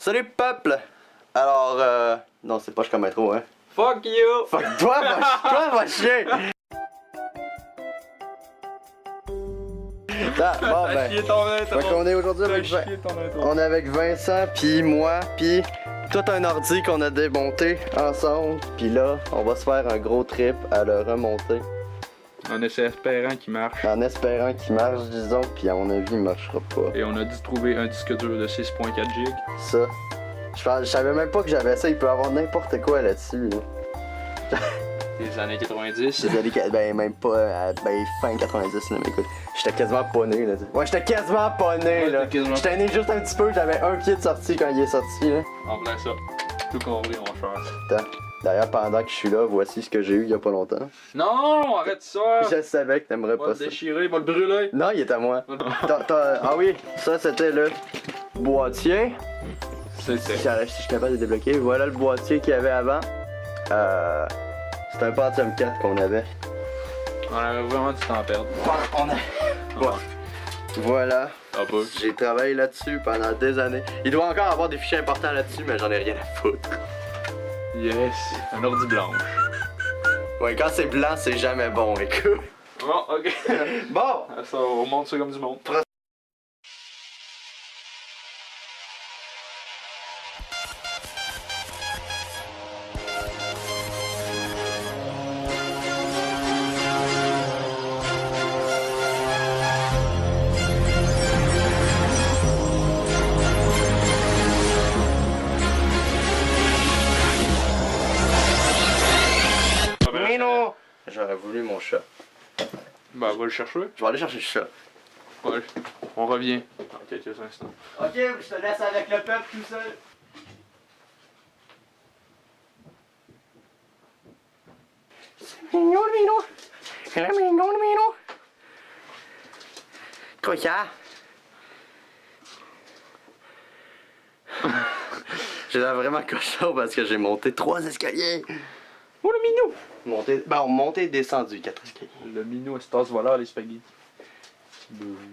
Salut peuple! Alors, non, c'est pas comme intro, hein. Fuck you! Fuck toi, va chier! Bon, ben. Fait qu'on est aujourd'hui avec on est avec Vincent, puis moi, puis tout un ordi qu'on a démonté ensemble, puis là, on va se faire un gros trip à le remonter. En espérant qu'il marche. En espérant qu'il marche, disons, puis à mon avis, il marchera pas. Et on a dû trouver un disque dur de 6.4 GB. Ça. Je savais même pas que j'avais ça, il peut y avoir n'importe quoi là-dessus. Là. Des années 90. Des années, ben même pas, ben fin 90 là, mais écoute, j'étais quasiment pas né là. Ouais, j'étais quasiment pas né Ouais, là. J'étais né juste un petit peu, j'avais un pied de sortie quand il est sorti là. En plein ça. Tout compris, mon cher. Attends. D'ailleurs, pendant que je suis là, voici ce que j'ai eu il y a pas longtemps. Non, arrête ça! Je savais que t'aimerais Va pas le ça. déchirer, va le brûler! Non, il est à moi. Ah oui, ça c'était le boîtier. Si je suis capable de débloquer, voilà le boîtier qu'il y avait avant. C'est un Pentium 4 qu'on avait. On avait vraiment du temps à perdre. Voilà. Ah bah. J'ai travaillé là-dessus pendant des années. Il doit encore avoir des fichiers importants là-dessus, mais j'en ai rien à foutre. Yes! Un ordi blanche. Ouais, quand c'est blanc, c'est jamais bon, écoute. Bon, ok. Bon! Ça, on monte ça comme du monde. Mino! J'aurais voulu mon chat. Bah, va le chercher. Je vais aller chercher le chat. Ouais. On revient dans quelques instants. Ok, je te laisse avec le peuple tout seul. C'est mignon le Mino! C'est mignon le Mino! Croquant! J'ai l'air vraiment cochon parce que j'ai monté 3 escaliers! Oh le minou! Monté et descendu 4 escaliers. Le minou Estas voilà les spaghettis.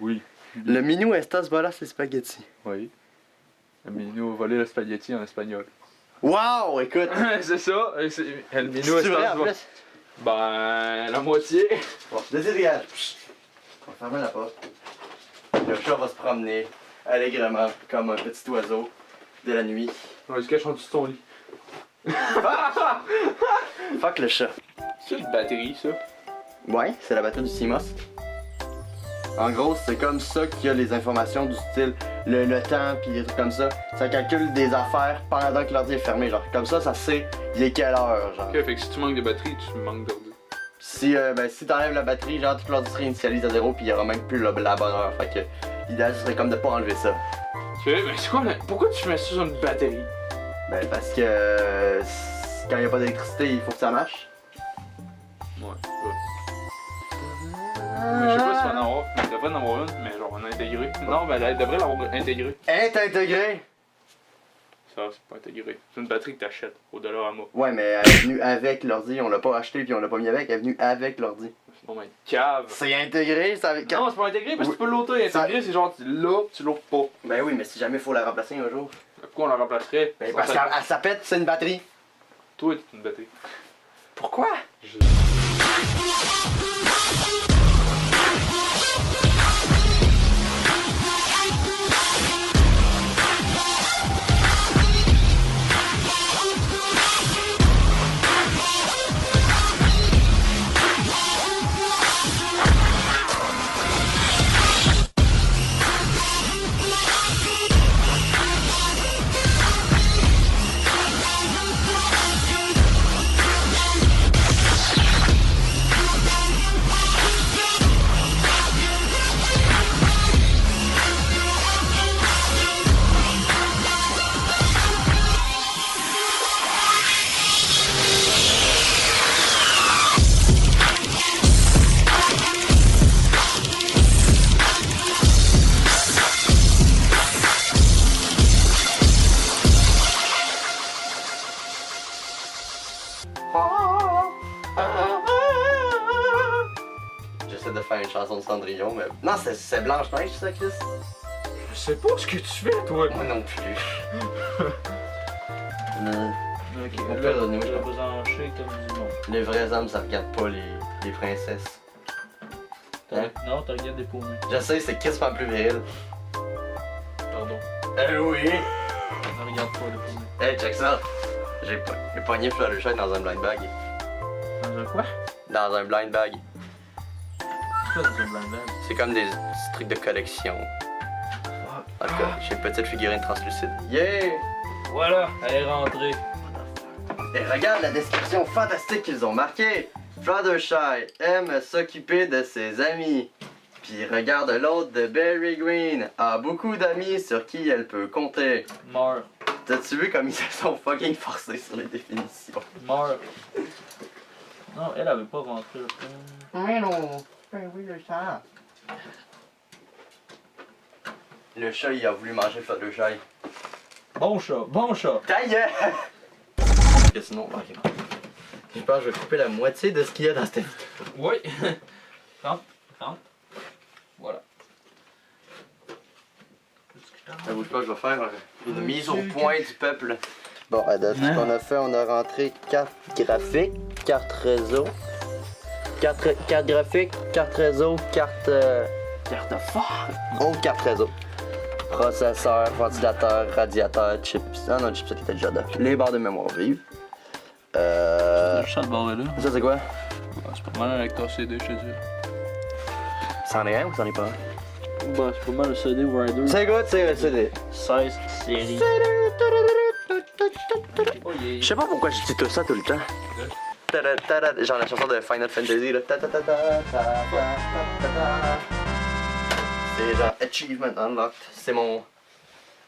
Oui. Le Minou Estas Bolas les spaghettis. Oui. Le minou a volé le spaghetti en espagnol. Wow, écoute! C'est ça. Le minou C'est vrai Estas en voilà. plus? Ben, la moitié. Bon, dégage. On va fermer la porte. Le chat va se promener allègrement comme un petit oiseau de la nuit. On se cache en dessous de ton lit. Fuck le chat. C'est une batterie, ça. Ouais, c'est la batterie du CMOS. En gros, c'est comme ça qu'il y a les informations du style le temps pis des trucs comme ça. Ça calcule des affaires pendant que l'ordi est fermé, genre. Comme ça sait il est quelle heure, genre. Ok, fait que si tu manques de batterie, tu manques d'ordi. Si t'enlèves la batterie, genre tout l'ordi se réinitialise à zéro pis il y aura même plus la bonne heure. Fait que l'idéal ce serait comme de pas enlever ça. Ok, mais c'est quoi pourquoi tu mets ça sur une batterie? Ben parce que quand il n'y a pas d'électricité, il faut que ça marche. Ouais. Mais je sais pas si on en avoir. Il devrait en avoir une, mais genre on a intégré. Non, ben elle devrait l'avoir intégrée. Est intégré! Ça, c'est pas intégré. C'est une batterie que t'achètes au dollar à moi. Ouais, mais elle est venue avec l'ordi, on l'a pas acheté puis on l'a pas mis avec, elle est venue avec l'ordi. Sinon, ben, cave. C'est intégré, ça avec. Non, c'est pas intégré parce que Oui. tu peux l'ôter. Intégré, c'est genre, tu l'ouvres pas. Ben oui, mais si jamais faut la remplacer un jour. Pourquoi on la remplacerait? Ben parce qu'elle ça pète, c'est une batterie. Toi, t'es une batterie. Pourquoi? J'essaie de faire une chanson de Cendrillon, mais. Non, c'est Blanche-Neige, ça, Chris? Je sais pas ce que tu fais, toi. Moi non plus. Ok, On là, peut donner, je je vais vous encher comme du monde. Les vrais hommes, ça regarde pas les princesses. Hein? Non, t'as regardé des paumés. Je sais, c'est quasiment plus viril. Pardon. Oui! Ne regarde pas les paumés. Hey, check ça! J'ai pogné Fluttershy dans un blind bag. Dans un quoi? Dans un blind bag. C'est quoi dans un blind bag? C'est comme des petits trucs de collection. En tout cas, j'ai une petite figurine translucide. Yeah! Voilà, elle est rentrée. Et regarde la description fantastique qu'ils ont marquée. Fluttershy aime s'occuper de ses amis. Puis regarde l'autre de Berry Green a beaucoup d'amis sur qui elle peut compter. Meurs. T'as-tu vu comme ils se sont fucking forcés sur les définitions? Meurs. Non, elle avait pas rentré le film. Mais non! Ben oui, le chat. Le chat, il a voulu manger Fluttershy. Bon chat, bon chat. Ta gueule! Que sinon, ok. Je pense que je vais couper la moitié de ce qu'il y a dans cette vidéo. Oui. Rentre, rentre. Voilà. Ça bouge pas, je vais faire une mise au point du peuple. Bon, à date, ce qu'on a fait, on a rentré carte graphique, carte réseau, carte graphique, carte réseau, carte forte. Autre carte réseau. Processeur, ventilateur, radiateur, chips. Ah non, chips, c'était déjà là. Les barres de mémoire vive. Le chat de bord là. Ça, c'est quoi? C'est pas mal un lecteur CD, je te dis. C'en est un ou c'en est pas un? Bah, c'est pas mal le CD Rider. C'est quoi, c'est le CD? 16 séries. Oh yeah. Je sais pas pourquoi je dis tout ça tout le temps. Genre la chanson de Final Fantasy là. C'est genre Achievement Unlocked. C'est mon.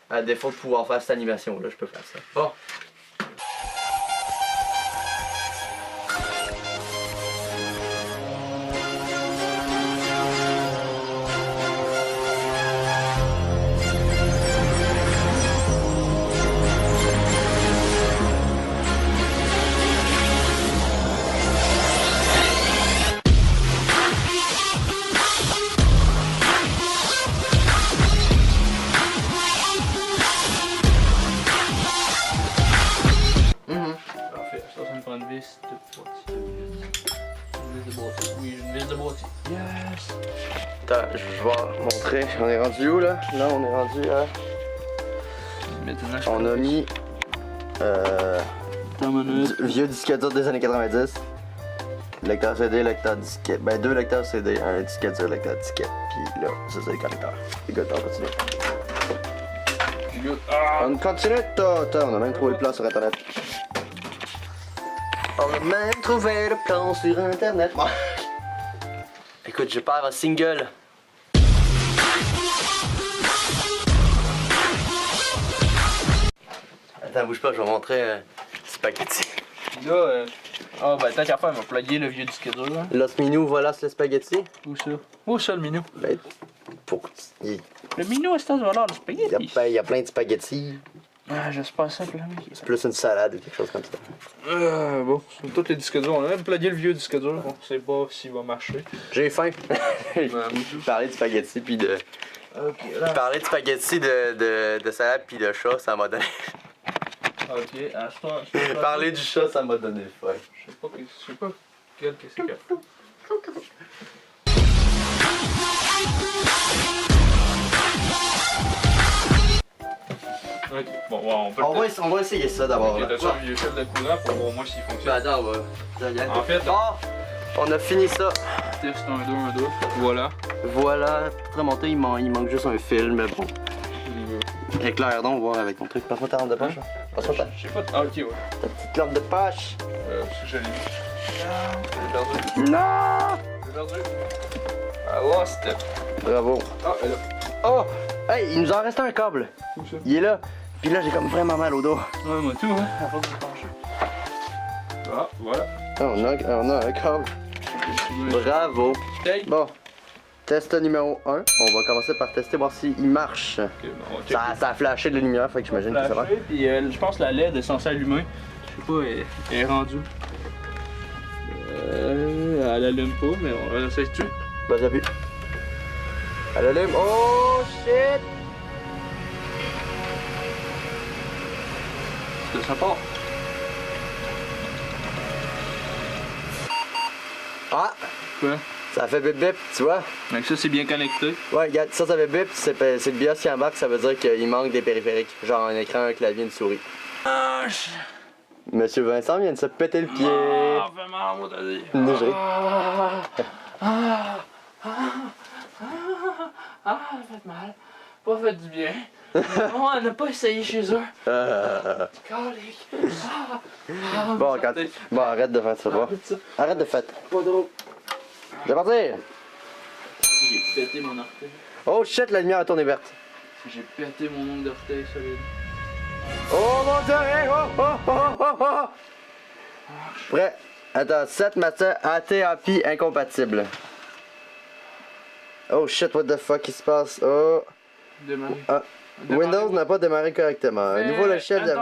À défaut de pouvoir faire cette animation là, je peux faire ça. Bon. Parfait, ça me prend une vis de boîtier. Une vis de boîtier. Oui, une vis de boîtier. Yes! Attends, je vais montrer. On est rendu où là? Là, on est rendu à. Maintenant, On a mis. Vieux disquette dur des années 90. Lecteur CD, lecteur disquette. Ben, 2 lecteurs CD, un disquette dur, lecteur disquette. Puis là, ça c'est les connecteurs. Les gars, on continue. On continue, on a même trouvé le plan sur internet. On a même trouvé le plan sur internet. Bon. Écoute, je pars en single. Attends, bouge pas, je vais montrer spaghetti. Là, ben tant qu'à faire, on va plugger le vieux disque dur. Hein. Los Minou, voilà le spaghetti. Où ça? Où ça le minou? Ben, il Le minou, est-ce que ça va l'air de spaghetti? il y a plein de spaghettis. Ah, j'espère simplement. C'est plus une salade ou quelque chose comme ça. Bon, sur tous les disques durs. On a même plugué le vieux disque dur. On sait pas s'il va marcher. J'ai faim. Ben, Parler de spaghetti puis de. ok, là. Parler de spaghetti, de salade puis de chat, ça m'a donné. Ok, à ce temps. Parler du chat, ça m'a donné faim. Je sais pas quel que c'est qu'il y a. Ok, bon, ouais, on peut On va essayer ça d'abord. Ok, là. t'as-tu un vieux fil de courant pour voir au moins s'il Ben, fonctionne? attends, on va. En fait, On a fini ça. test 1, 2, 1, 2. Voilà. Voilà, pour remonter, il manque juste un fil, mais bon. Éclaire donc, voir avec ton truc. Passe-moi ta lampe de poche. Passe-moi ta Je sais pas. Ah, ok, ouais. petite lampe de poche. Si je l'ai mis. J'ai perdu. Non! J'ai perdu. I lost it. Bravo. Ah, elle est là. Oh! Hey, il nous en reste un câble. Où ça? Il est là. Puis là, j'ai comme vraiment mal au dos. Ouais, moi tout, hein. À force de me pencher. Ah, voilà. Ah, on a un câble. Bravo. Ok. Bon, test numéro 1. On va commencer par tester, voir s'il marche. Ok, bon, on va checker. Ça a flashé de la lumière, fait que j'imagine que ça va. Flashé, puis je pense que la LED est censée allumer. Je sais pas, elle est rendue. Elle allume pas, mais on essaie dessus. Vas-y, appuie. Elle allume. Oh shit! ça part. Ah! Quoi? Ça fait bip bip, tu vois? Donc ça, c'est bien connecté. Ouais, regarde, ça fait bip, c'est le BIOS qui embarque, ça veut dire qu'il manque des périphériques. Genre un écran, un clavier, une souris. Monsieur Vincent vient de se péter le pied. Ah, fait mal, moi, t'as dit. Désolé. Ça fait mal. Pas fait du bien. Non, on n'a pas essayé chez eux. Calique. Bon, bon, arrête de faire ça, va. Arrête de faire. Pas drôle. Je vais partir. J'ai pété mon orteil. Oh shit, la lumière a tourné verte. J'ai pété mon ongle d'orteil solide. Oh mon dieu, hey, oh. Prêt? Attends, 7 matières ATAP incompatibles. Oh shit, what the fuck qui se passe? Oh. Démarrer. Ah. Windows n'a pas démarré correctement. Un nouveau logiciel de...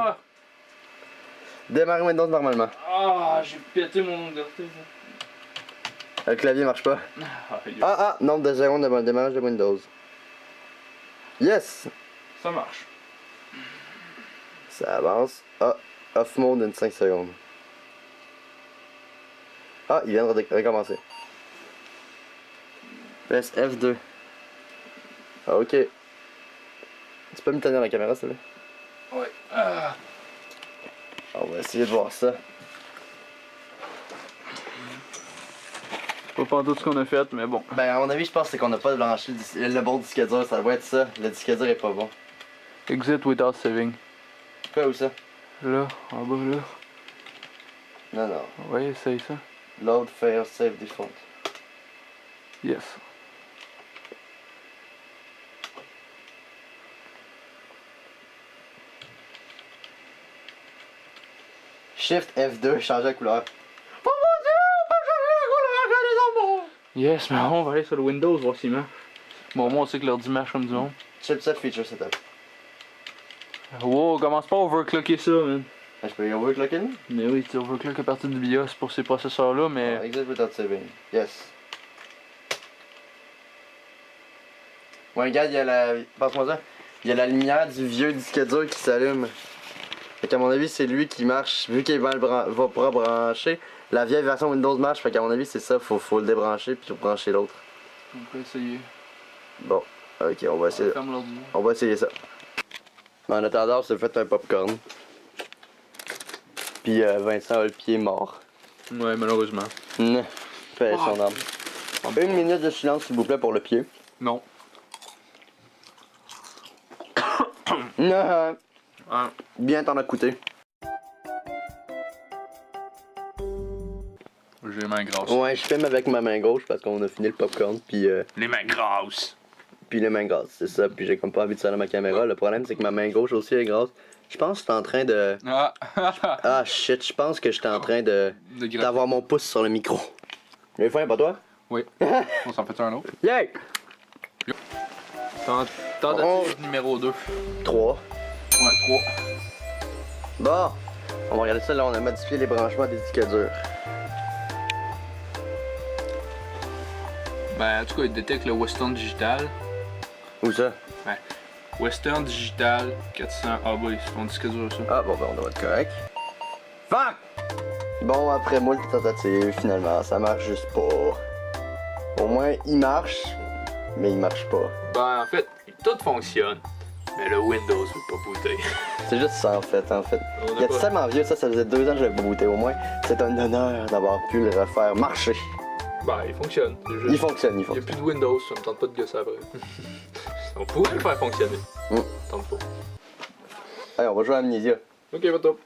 Démarrer Windows normalement. Ah, j'ai pété mon ongle d'orteil. Le clavier marche pas. Ah, nombre de secondes de démarrage de Windows. Yes! Ça marche. Ça avance. Ah, off mode in 5 secondes. Ah, il vient de recommencer. Press F2. Ah, ok. Tu peux me tenir la caméra, s'il te plaît? Ouais. On va essayer de voir ça. Pas pendant tout ce qu'on a fait, mais bon. Ben, à mon avis, je pense que c'est qu'on n'a pas branché le bon disque dur. Ça doit être ça. Le disque dur est pas bon. Exit without saving. Quoi, où ça? Là, en bas, là. Non, non. Ouais, essaye ça. Load, fail, save, default. Yes. Shift F2, changer la couleur. Oh mon dieu, on va changer la couleur, les amours! Yes, mais on va aller sur le Windows, voir s'il marche. Bon, moi, on sait que l'ordi marche comme du monde. Chipset feature setup. Wow, commence pas à overclocker ça, man. Je peux y overclocker, non? Mais oui, tu overclock à partir du BIOS pour ces processeurs-là, mais... Exit without saving. Yes. Ouais, regarde, il y a la... Passe-moi ça. Il y a la lumière du vieux disque dur qui s'allume. Fait qu'à mon avis, c'est lui qui marche. Vu qu'il va pas brancher, la vieille version Windows marche. Fait qu'à mon avis, c'est ça. Faut le débrancher puis brancher l'autre. On peut essayer. Bon, ok, on va essayer. Ferme l'ordi. On va essayer ça. En attendant, on s'est fait un popcorn. Puis Vincent a le pied mort. Ouais, malheureusement. Fait son âme. 1 minute de silence, s'il vous plaît, pour le pied. Non. Non. Ah. Bien t'en a coûté. J'ai les mains grasses. Ouais, je filme avec ma main gauche parce qu'on a fini le popcorn, puis Les mains grasses. puis les mains grasses, c'est ça. Puis j'ai comme pas envie de saler ma caméra. Le problème, c'est que ma main gauche aussi est grasse. Je pense que j'étais en train de... Ah. Ah shit, je pense que j'étais en train d'avoir mon pouce sur le micro. J'ai faim, pas toi? Oui. On s'en fait un autre. Yeah! Tentative numéro 2. 3. Ouais, 3. Bon, on va regarder ça, là on a modifié les branchements des disques durs. Ben, en tout cas, il détecte le Western Digital. Où ça? Ouais. Western Digital 400. Ah, bah, c'est ton disque dur, ça. Ah bon, ben on doit être correct. Fuck! Bon, après moult tentatives, finalement, ça marche juste pas. Au moins, il marche, mais il marche pas. Ben, en fait, tout fonctionne. Mais le Windows veut pas booter. C'est juste ça en fait. Il est tellement vieux, ça faisait 2 ans que je l'avais pas booté. Au moins, c'est un honneur d'avoir pu le refaire marcher. Ben, il fonctionne. Juste... Il fonctionne. Il n'y a plus de Windows, ça me tente pas de gosser après. On pourrait le faire fonctionner. Tente pas. Allez, on va jouer à Amnesia. Ok, pas top.